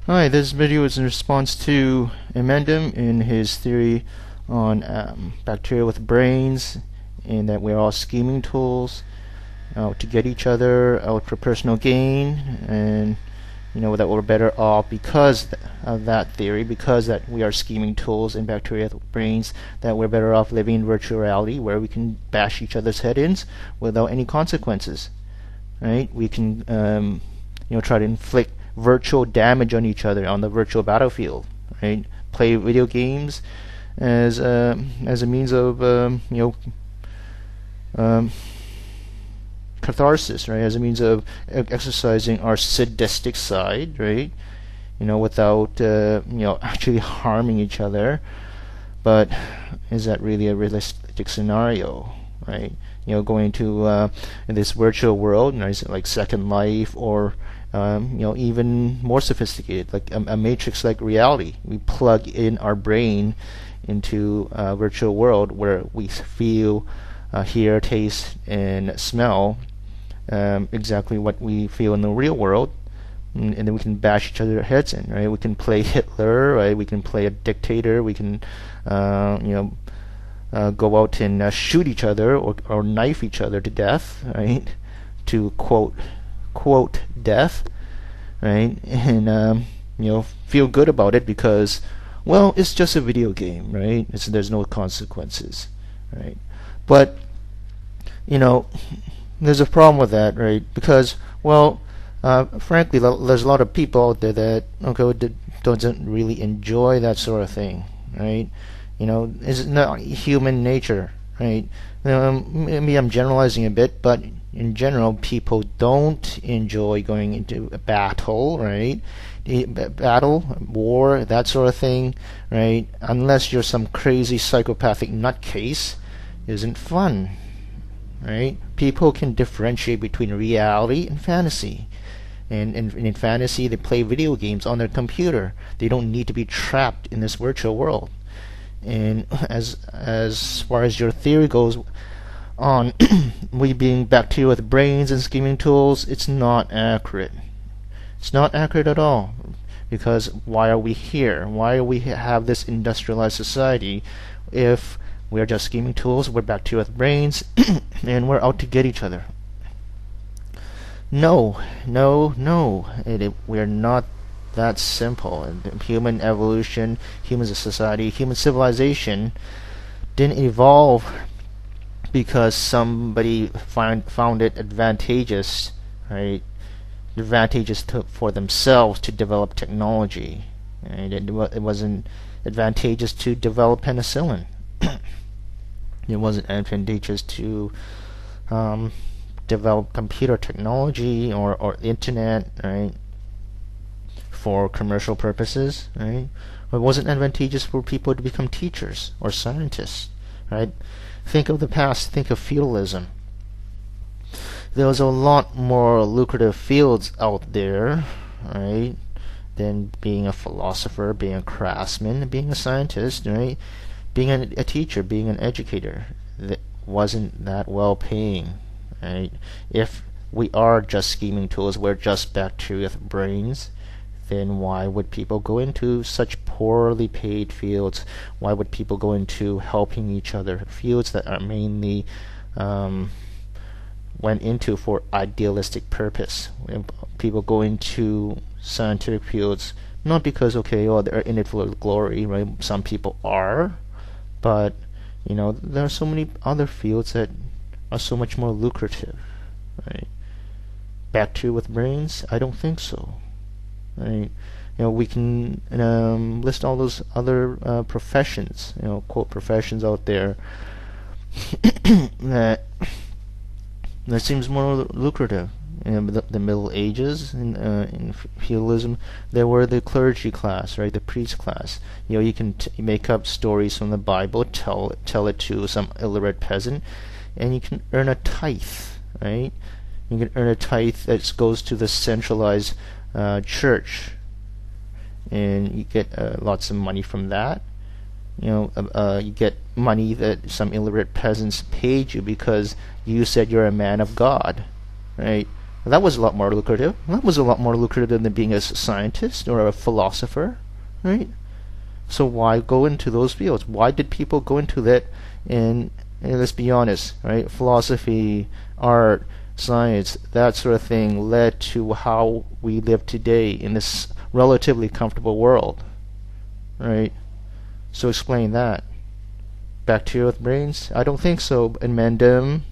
Hi, this video is in response to inmendham in his theory on bacteria with brains, and that we're all scheming tools out to get each other, out for personal gain, and that we're better off because of that theory, because that we are scheming tools in bacteria with brains, that we're better off living in virtual reality where we can bash each other's head in without any consequences. Right? We can try to inflict virtual damage on each other on the virtual battlefield, right? Play video games as a means of catharsis, right? As a means of exercising our sadistic side, right? Without actually harming each other. But is that really a realistic scenario, right? Going to in this virtual world, like Second Life, or even more sophisticated, like a matrix-like reality. We plug in our brain into a virtual world where we feel, hear, taste, and smell exactly what we feel in the real world, and then we can bash each other's heads in, right? We can play Hitler, right? We can play a dictator. We can, go out and shoot each other or knife each other to death, right? To quote death, right? And feel good about it because, well, it's just a video game, right? There's no consequences, right? But there's a problem with that, right? Because, well, frankly, there's a lot of people out there that doesn't really enjoy that sort of thing, right? It's not human nature, right? Maybe I'm generalizing a bit, but in general, people don't enjoy going into a battle, right? Battle, war, that sort of thing, right? Unless you're some crazy psychopathic nutcase, isn't fun, right? People can differentiate between reality and fantasy. And in fantasy, they play video games on their computer. They don't need to be trapped in this virtual world. And as far as your theory goes on we being bacteria with brains and scheming tools, it's not accurate. It's not accurate at all. Because why are we here? Why do we have this industrialized society if we're just scheming tools, we're bacteria with brains, and we're out to get each other? No. We're not that simple. And human evolution, human society, human civilization didn't evolve because somebody found it advantageous, right? Advantageous for themselves to develop technology. Right? It wasn't advantageous to develop penicillin. It wasn't advantageous to develop computer technology or internet, right? For commercial purposes, right? It wasn't advantageous for people to become teachers or scientists, right? Think of the past. Think of feudalism. There was a lot more lucrative fields out there, right, than being a philosopher, being a craftsman, being a scientist, right? Being a teacher, being an educator. That wasn't that well paying, right? If we are just scheming tools, we're just bacteria with brains, then why would people go into such poorly paid fields? Why would people go into helping each other? Fields that are mainly went into for idealistic purpose. People go into scientific fields not because they're in it for glory, right? Some people are, but there are so many other fields that are so much more lucrative, right? Bacteria with brains? I don't think so. Right? We can list all those other professions, quote professions out there that seems more lucrative. In the Middle Ages, in feudalism, there were the clergy class, right? The priest class. You can make up stories from the Bible, tell it to some illiterate peasant, and you can earn a tithe, right? You can earn a tithe that goes to the centralized church, and you get lots of money from that. You get money that some illiterate peasants paid you because you said you're a man of God, right? That was a lot more lucrative. That was a lot more lucrative than being a scientist or a philosopher, right? So why go into those fields? Why did people go into that? And let's be honest, right? Philosophy, art, science, that sort of thing led to how we live today in this relatively comfortable world, right? So explain that. Bacteria with brains? I don't think so. Inmendham.